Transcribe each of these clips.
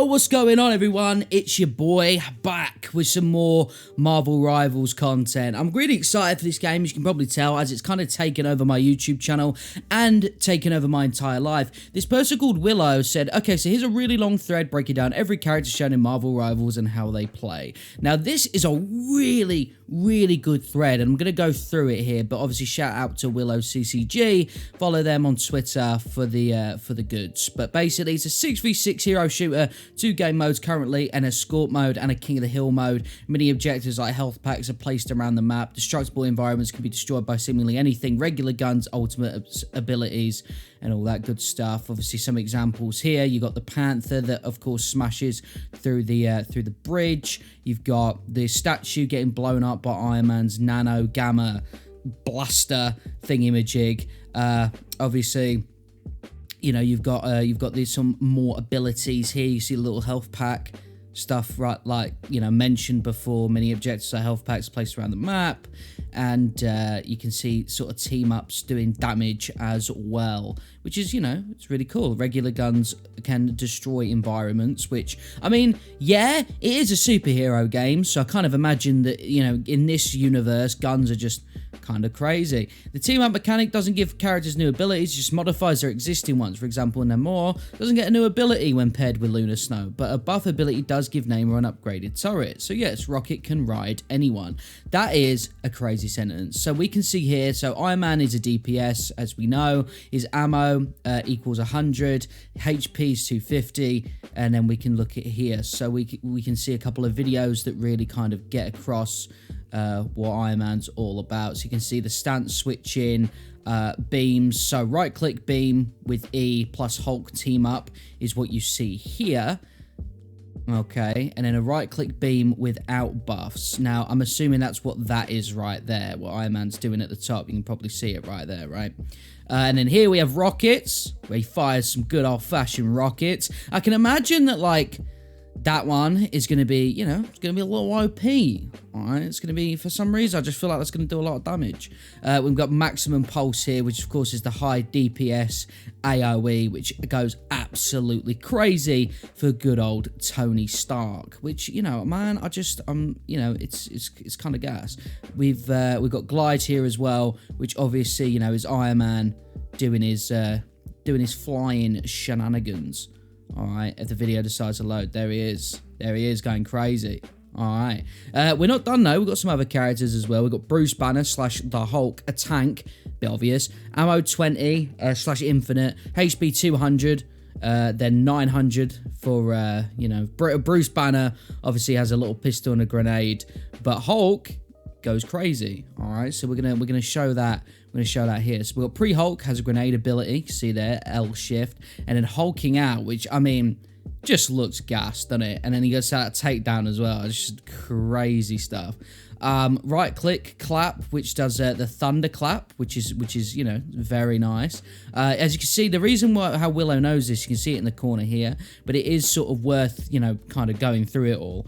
Yo, what's going on, everyone? It's your boy back with some more Marvel Rivals content. I'm really excited for this game, as you can probably tell, as it's kind of taken over my YouTube channel and taken over my entire life. This person called Willow said, okay, so here's a really long thread breaking down every character shown in Marvel Rivals and how they play. Now, this is a really good thread, and I'm going to go through it here, but obviously shout out to Willow CCG. Follow them on Twitter for the goods. But basically, it's a 6v6 hero shooter, 2 game modes currently, an escort mode and a King of the Hill mode. Many objectives like health packs are placed around the map. Destructible environments can be destroyed by seemingly anything. Regular guns, ultimate abilities, and all that good stuff. Obviously, some examples here. You got the Panther that, of course, smashes through the bridge. You've got the statue getting blown up by Iron Man's nano gamma blaster thingamajig. Obviously, you know, you've got these some more abilities here. You see a little health pack stuff, right? Like, you know, mentioned before, many objectives are health packs placed around the map, and you can see sort of team ups doing damage as well, which is, you know, it's really cool. Regular guns can destroy environments, which, I mean, yeah, it is a superhero game, so I kind of imagine that, you know, in this universe, guns are just kind of crazy. The team up mechanic doesn't give characters new abilities, just modifies their existing ones. For example, Namor doesn't get a new ability when paired with Lunar Snow, but a buff ability does give Namor an upgraded turret. So yes, Rocket can ride anyone. That is a crazy sentence. So we can see here, so Iron Man is a DPS, as we know. His ammo equals 100, HP is 250, and then we can look at here. So we can see a couple of videos that really kind of get across what Iron Man's all about. So you can see the stance switching, beams. So right click beam with E plus Hulk team up is what you see here. Okay, and then a right click beam without buffs. Now I'm assuming that's what that is right there, what Iron Man's doing at the top. You can probably see it right there, right? And then here we have rockets, where he fires some good old-fashioned rockets. I can imagine that, like, that one is going to be, you know, it's going to be a little OP, all right? It's going to be, for some reason, I just feel like that's going to do a lot of damage. We've got maximum pulse here, which, of course, is the high DPS AoE, which goes absolutely crazy for good old Tony Stark, which, you know, man, you know, it's kind of gas. We've got glide here as well, which obviously, you know, is Iron Man doing his flying shenanigans. All right, if the video decides to load, there he is. There he is, going crazy. All right. We're not done, though. We've got some other characters as well. We've got Bruce Banner / the Hulk, a tank, bit obvious. Ammo 20 / infinite, HP 200, then 900 for, you know, Bruce Banner obviously has a little pistol and a grenade, but Hulk goes crazy. All right, so we're gonna show that. I'm going to show that here. So we've got pre-Hulk, has a grenade ability. See there, L shift. And then hulking out, which, I mean, just looks gas, doesn't it? And then he goes out takedown as well. It's just crazy stuff. Right click clap, which does the thunder clap, which is you know, very nice. As you can see, the reason how Willow knows this, you can see it in the corner here, but it is sort of worth, you know, kind of going through it all.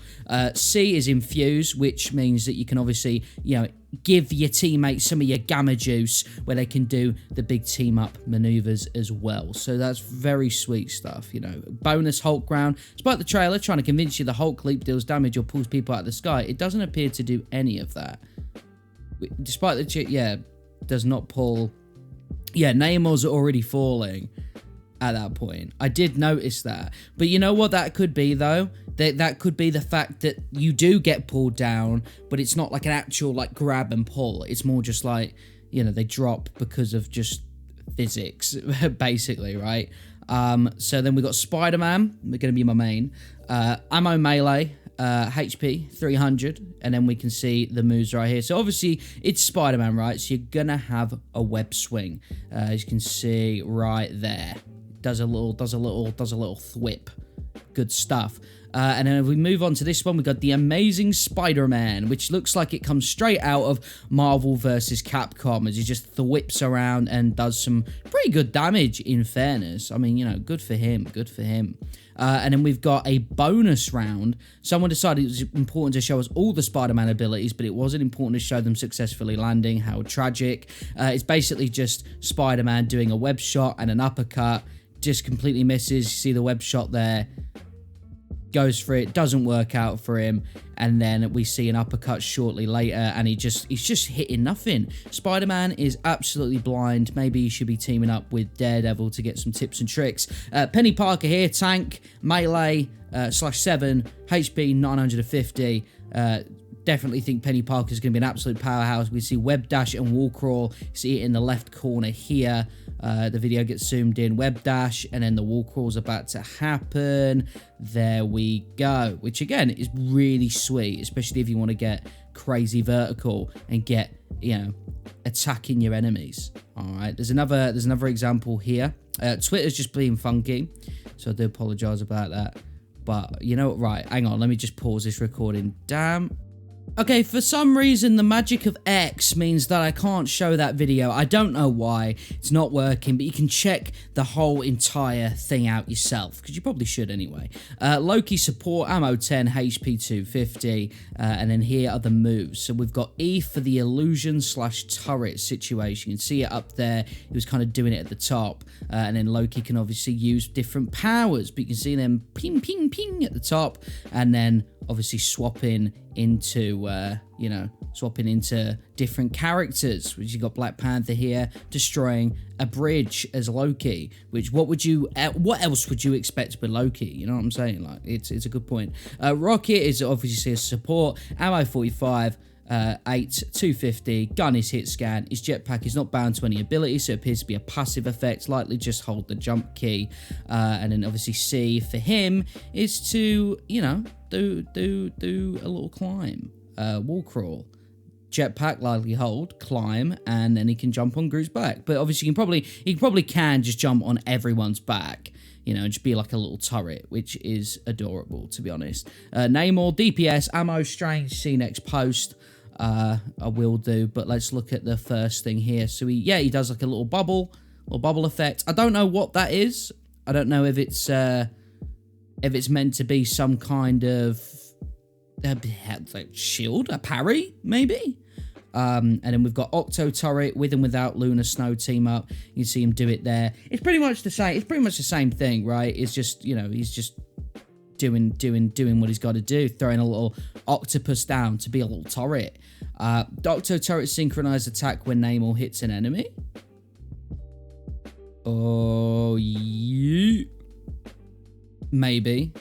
C is infuse, which means that you can obviously, you know, give your teammates some of your gamma juice where they can do the big team up maneuvers as well. So that's very sweet stuff, you know. Bonus Hulk ground. Despite the trailer trying to convince you the Hulk leap deals damage or pulls people out of the sky, it doesn't appear to do any of that. Despite the yeah, does not pull. Yeah, Namor's already falling at that point. I did notice that. But you know what that could be, though? That could be the fact that you do get pulled down, but it's not like an actual, like, grab and pull. It's more just like, you know, they drop because of just physics, basically, right? So then we got Spider-Man. They're going to be my main. Ammo melee. HP 300, and then we can see the moves right here. So obviously it's Spider-Man, right? So you're gonna have a web swing, as you can see right there. Does a little thwip. Good stuff. And then if we move on to this one, we've got the Amazing Spider-Man, which looks like it comes straight out of Marvel vs. Capcom, as he just thwips around and does some pretty good damage, in fairness. I mean, you know, good for him, good for him. And then we've got a bonus round. Someone decided it was important to show us all the Spider-Man abilities, but it wasn't important to show them successfully landing. How tragic. It's basically just Spider-Man doing a web shot and an uppercut. Just completely misses. You see the web shot there. goes for it, doesn't work out for him, and then we see an uppercut shortly later, and he's just hitting nothing. Spider-Man is absolutely blind. Maybe he should be teaming up with Daredevil to get some tips and tricks. Penny Parker here, tank, melee, /7, HP 950. Definitely think Penny Parker is going to be an absolute powerhouse. We see web dash and wall crawl. You see it in the left corner here. The video gets zoomed in, web dash, and then the wall crawl's about to happen. There we go. Which again is really sweet, especially if you want to get crazy vertical and get, you know, attacking your enemies. All right. There's another example here. Twitter's just being funky, so I do apologize about that. But you know what? Right, hang on. Let me just pause this recording. Damn. Okay, for some reason, the magic of X means that I can't show that video. I don't know why. It's not working, but you can check the whole entire thing out yourself, because you probably should anyway. Loki support, ammo 10, HP 250, and then here are the moves. So we've got E for the illusion/turret situation. You can see it up there. He was kind of doing it at the top, and then Loki can obviously use different powers, but you can see them ping, ping, ping at the top, and then obviously swapping into swapping into different characters, which you got Black Panther here destroying a bridge as Loki, which what else would you expect with Loki? You know what I'm saying? Like, it's a good point. Rocket is obviously a support, ammo 45, 8, 250, gun is hit scan. His jetpack is not bound to any ability, so it appears to be a passive effect. Likely just hold the jump key, and then obviously C for him is to, you know, do a little climb, wall crawl. Jetpack, likely hold, climb, and then he can jump on Groot's back. But obviously he probably can just jump on everyone's back, you know, just be like a little turret, which is adorable, to be honest. Namor, DPS, ammo, strange, see next post. I will do, but let's look at the first thing here. So he does like a little bubble effect. I don't know what that is. I don't know if it's meant to be some kind of like shield, a parry, maybe. And then we've got Octo Turret with and without Lunar Snow team up. You can see him do it there. It's pretty much the same. It's pretty much the same thing, right? It's just, you know, he's just doing what he's got to do, throwing a little octopus down to be a little turret. Octo Turret synchronized attack when Namor hits an enemy. Oh, yeah. Maybe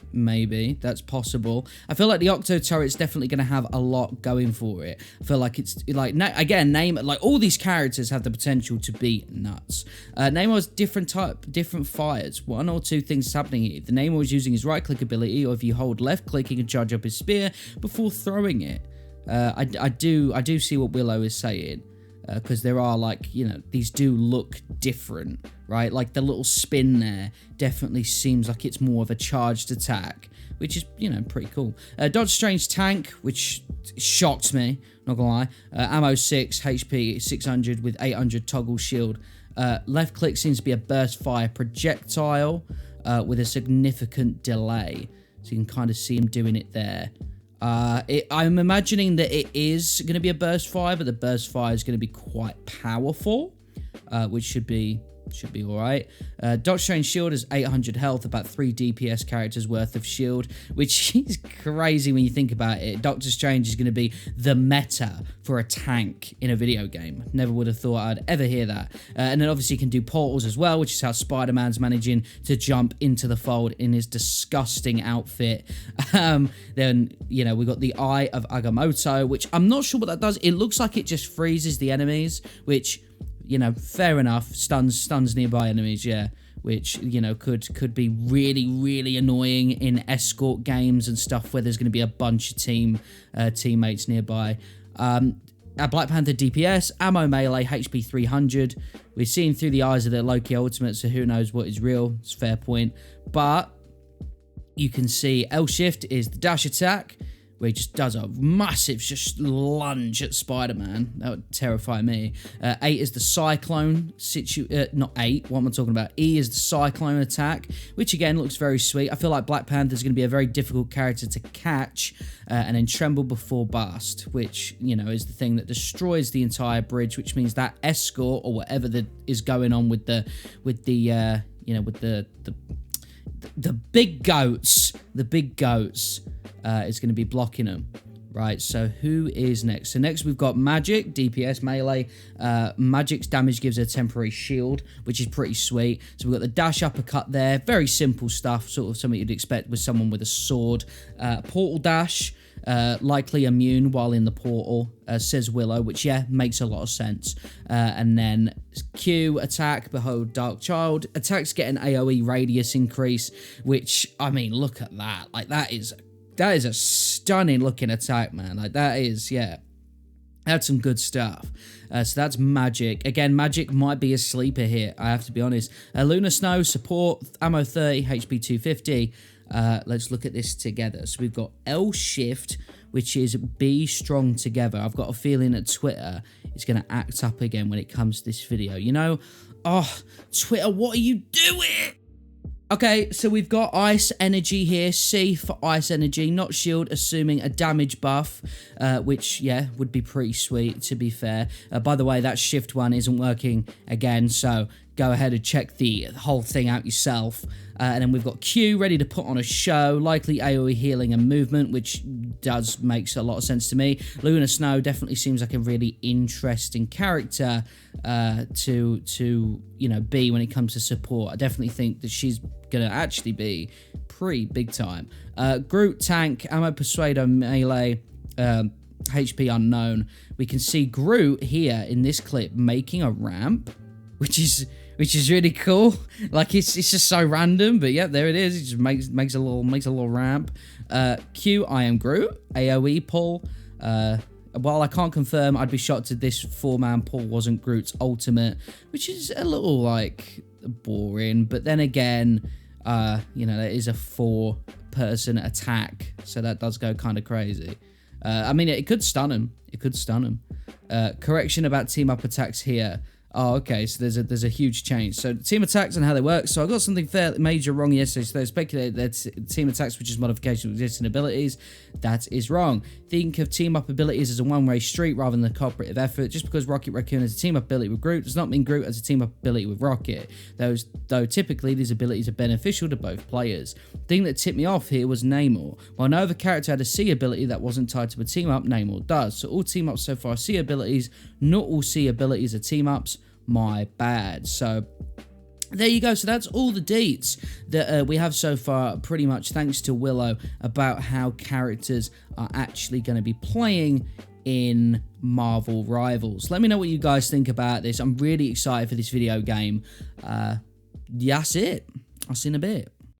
that's possible. I feel like the Octo Turret's definitely going to have a lot going for it. I feel like it's like, again, all these characters have the potential to be nuts. Namor's different fires. One or two things happening here. The Namor is using his right click ability, or if you hold left click, he can charge up his spear before throwing it. I do see what Willow is saying. Because there are, like, you know, these do look different, right? Like the little spin there definitely seems like it's more of a charged attack, which is, you know, pretty cool. Dodge Strange tank, which shocked me, not gonna lie. Ammo 6, HP 600 with 800 toggle shield. Left click seems to be a burst fire projectile with a significant delay. So you can kind of see him doing it there. I'm imagining that it is going to be a burst fire, but the burst fire is going to be quite powerful, which should be all right. Doctor Strange shield is 800 health, about 3 DPS characters worth of shield, which is crazy when you think about it. Doctor Strange is going to be the meta for a tank in a video game. Never would have thought I'd ever hear that. And then obviously you can do portals as well, which is how Spider-Man's managing to jump into the fold in his disgusting outfit. Then, you know, we've got the Eye of Agamotto, which I'm not sure what that does. It looks like it just freezes the enemies, which, you know, fair enough. Stuns nearby enemies, yeah. Which, you know, could be really, really annoying in escort games and stuff where there's going to be a bunch of teammates nearby. Black Panther DPS, ammo melee, HP 300. We're seeing through the eyes of the Loki ultimate, so who knows what is real. It's a fair point. But you can see L shift is the dash attack, where he just does a massive just lunge at Spider-Man. That would terrify me. 8 is the Cyclone not 8, what am I talking about? E is the Cyclone attack, which again looks very sweet. I feel like Black Panther's going to be a very difficult character to catch. And then Tremble Before Burst, which, you know, is the thing that destroys the entire bridge, which means that escort or whatever that is going on with the the big goats, is going to be blocking them. Right, so who is next? So next we've got Magic, DPS, melee. Magic's damage gives her a temporary shield, which is pretty sweet. So we've got the dash uppercut there. Very simple stuff, sort of something you'd expect with someone with a sword. Portal dash, likely immune while in the portal, says Willow, which, yeah, makes a lot of sense. And then Q, attack, behold, Dark Child. Attacks get an AoE radius increase, which, I mean, look at that. Like, that is a stunning looking attack, man. Like, that is, yeah. That's some good stuff. So that's Magic. Again, Magic might be a sleeper here, I have to be honest. Lunar Snow, support, ammo 30, HP 250. Let's look at this together. So we've got L Shift, which is be strong together. I've got a feeling that Twitter is going to act up again when it comes to this video. You know? Oh, Twitter, what are you doing? Okay, so we've got Ice Energy here. C for Ice Energy, not Shield, assuming a damage buff, which, yeah, would be pretty sweet, to be fair. By the way, that Shift one isn't working again, so go ahead and check the whole thing out yourself. And then we've got Q, ready to put on a show, likely AoE healing and movement, which makes a lot of sense to me. Lunar Snow definitely seems like a really interesting character to you know, be when it comes to support. I definitely think that she's gonna actually be pretty big time. Groot, tank, ammo, persuader, melee, HP unknown. We can see Groot here in this clip making a ramp, which is really cool. Like, it's just so random, but yeah, there it is. It just makes a little ramp. Q, I am Groot. AoE pull. While I can't confirm, I'd be shocked if this 4-man pull wasn't Groot's ultimate, which is a little, like, boring. But then again, you know, that is a 4-person attack, so that does go kind of crazy. I mean, it could stun him. Correction about team-up attacks here. Oh, okay, so there's a huge change. So team attacks and how they work. So I got something fairly major wrong yesterday. So they speculated that team attacks, which is modification of existing abilities. That is wrong. Think of team-up abilities as a one-way street rather than a cooperative effort. Just because Rocket Raccoon has a team-up ability with Groot does not mean Groot has a team-up ability with Rocket. Though typically these abilities are beneficial to both players. The thing that tipped me off here was Namor. While no other character had a C ability that wasn't tied to a team-up, Namor does. So all team-ups so far are C abilities. Not all C abilities are team-ups. My bad. So there you go. So that's all the deets that we have so far, pretty much thanks to Willow, about how characters are actually going to be playing in Marvel Rivals. Let me know what you guys think about this. I'm really excited for this video game. That's it. I'll see you in a bit.